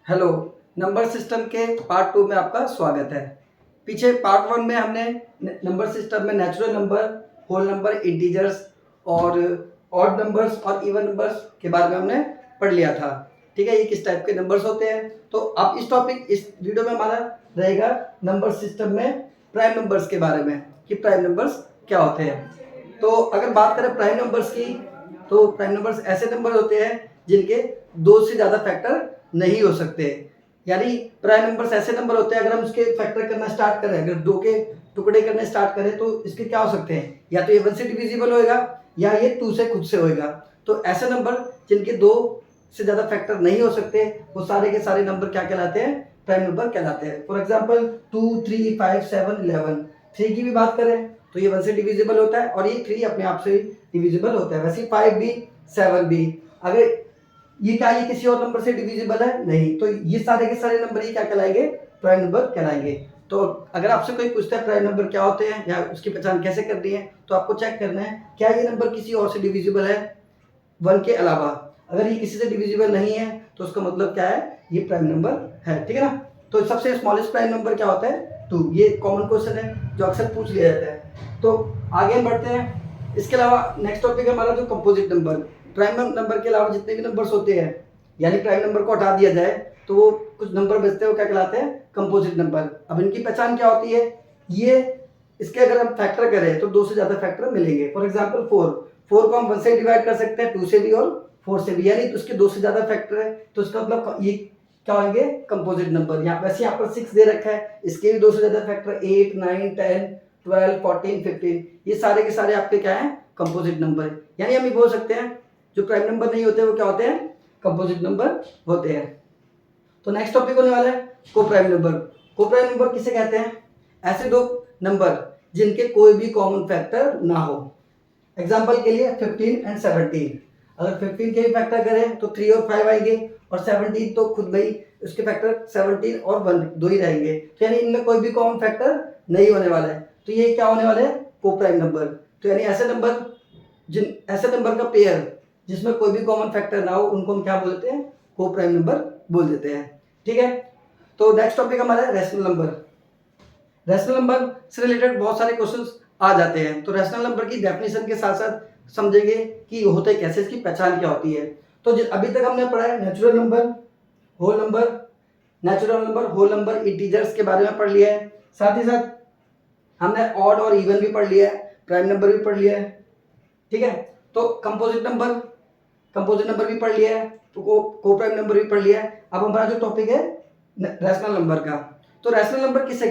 Hello. Number system के part 2 में आपका स्वागत है। पीछे पार्ट 1 में हमने नंबर सिस्टम में natural number, whole number, integers और ऑड नंबर्स और इवन नंबर्स के बारे में हमने पढ़ लिया था। ठीक है, ये किस टाइप के नंबर्स होते हैं। तो अब इस वीडियो में हमारा रहेगा नंबर सिस्टम में प्राइम नंबर्स के बारे में कि प्राइम नंबर्स क्या होते हैं। तो अगर बात करें प्राइम नंबर्स की, तो प्राइम नंबर्स ऐसे नंबर होते हैं जिनके दो से ज़्यादा फैक्टर नहीं हो सकते। यानी प्राइम नंबर्स ऐसे नंबर होते हैं, अगर हम उसके फैक्टर करना स्टार्ट करें, अगर दो के टुकड़े करने स्टार्ट करें तो इसके क्या हो सकते हैं, या तो ये 1 से डिविजिबल होएगा या ये 2 से खुद से होएगा। तो ऐसे नंबर जिनके दो से ज़्यादा फैक्टर नहीं हो सकते, वो सारे के सारे नंबर क्या कहलाते हैं, प्राइम नंबर कहलाते हैं। For example 2, 3, 5, 7, 11। 3 की भी बात करें तो ये 1 से डिविजिबल होता है और ये 3 अपने आप से डिविजिबल होता है। वैसे 5 भी, 7 भी। अगर ये क्या ये किसी और नंबर से डिविजिबल है? नहीं। तो ये सारे के सारे नंबर ये क्या कहलाएंगे, प्राइम नंबर कहलाएंगे। तो अगर आपसे कोई पूछता है प्राइम नंबर क्या होते हैं या उसकी पहचान कैसे करनी है, तो आपको चेक करना है क्या ये नंबर किसी और से डिविजिबल है 1 के अलावा। अगर ये किसी से डिविजिबल नहीं है तो उसका मतलब क्या है, ये प्राइम नंबर है। ठीक है ना। तो सबसे स्मॉलेस्ट प्राइम नंबर क्या होता है, 2। ये कॉमन क्वेश्चन है जो अक्सर पूछ लिया जाता है। तो आगे हम बढ़ते हैं। इसके अलावा नेक्स्ट टॉपिक है हमारा जो कंपोजिट नंबर। प्राइम नंबर के अलावा जितने भी नंबर्स होते हैं, यानी प्राइम नंबर को हटा दिया जाए तो वो कुछ नंबर बचते हैं, वो क्या कहलाते हैं, कंपोजिट नंबर। अब इनकी पहचान क्या होती है, ये इसके अगर हम फैक्टर करें तो 2 से ज्यादा फैक्टर मिलेंगे। फॉर एग्जाम्पल 4 को हम 1 से डिवाइड कर सकते हैं, 2 से भी और 4 से भी, यानी उसके 2 से ज्यादा फैक्टर है तो इसका मतलब ये क्या होंगे, कंपोजिट नंबर। वैसे यहाँ पर 6 दे रखा है, इसके भी 2 से ज्यादा फैक्टर 8, 9, 10, 12, 14, 15, ये सारे के सारे आपके क्या है, कंपोजिट नंबर। यानी हम ये बोल सकते हैं जो प्राइम नंबर नहीं होते वो क्या होते हैं, कंपोजिट नंबर होते हैं। तो नेक्स्ट टॉपिक होने वाला है को प्राइम नंबर। को प्राइम नंबर किसे कहते हैं, ऐसे दो नंबर जिनके कोई भी कॉमन फैक्टर ना हो। एग्जाम्पल के लिए 15 एंड 17। अगर 15 के भी फैक्टर करें तो 3 और 5 आएंगे, और 17 तो खुद भाई उसके फैक्टर 17 और 1 दो ही रहेंगे। तो यानी इनमें कोई भी कॉमन फैक्टर नहीं होने वाला है। तो ये क्या होने वाले हैं, को प्राइम नंबर। तो यानी ऐसे नंबर का पेयर जिसमें कोई भी कॉमन फैक्टर ना हो, उनको हम क्या बोलते हैं, को प्राइम नंबर बोल देते हैं। ठीक है। तो नेक्स्ट टॉपिक हमारा है रैशनल नंबर। रैशनल नंबर से रिलेटेड बहुत सारे क्वेश्चंस आ जाते हैं। तो रैशनल नंबर की डेफिनेशन के साथ साथ समझेंगे कि होते कैसे, इसकी पहचान क्या होती है। तो अभी तक हमने पढ़ा है natural number, whole number, natural number, whole number, integers के बारे में पढ़ लिया है। साथ ही साथ हमने ऑड और इवन भी पढ़ लिया है, प्राइम नंबर भी पढ़ लिया है। ठीक है। तो कंपोजिट नंबर भी पढ़ लिया है, तो को प्राइम नंबर भी पढ़ लिया है। अब हमारा जो टॉपिक है रैशनल नंबर का। तो रैशनल नंबर किसे कहते हैं,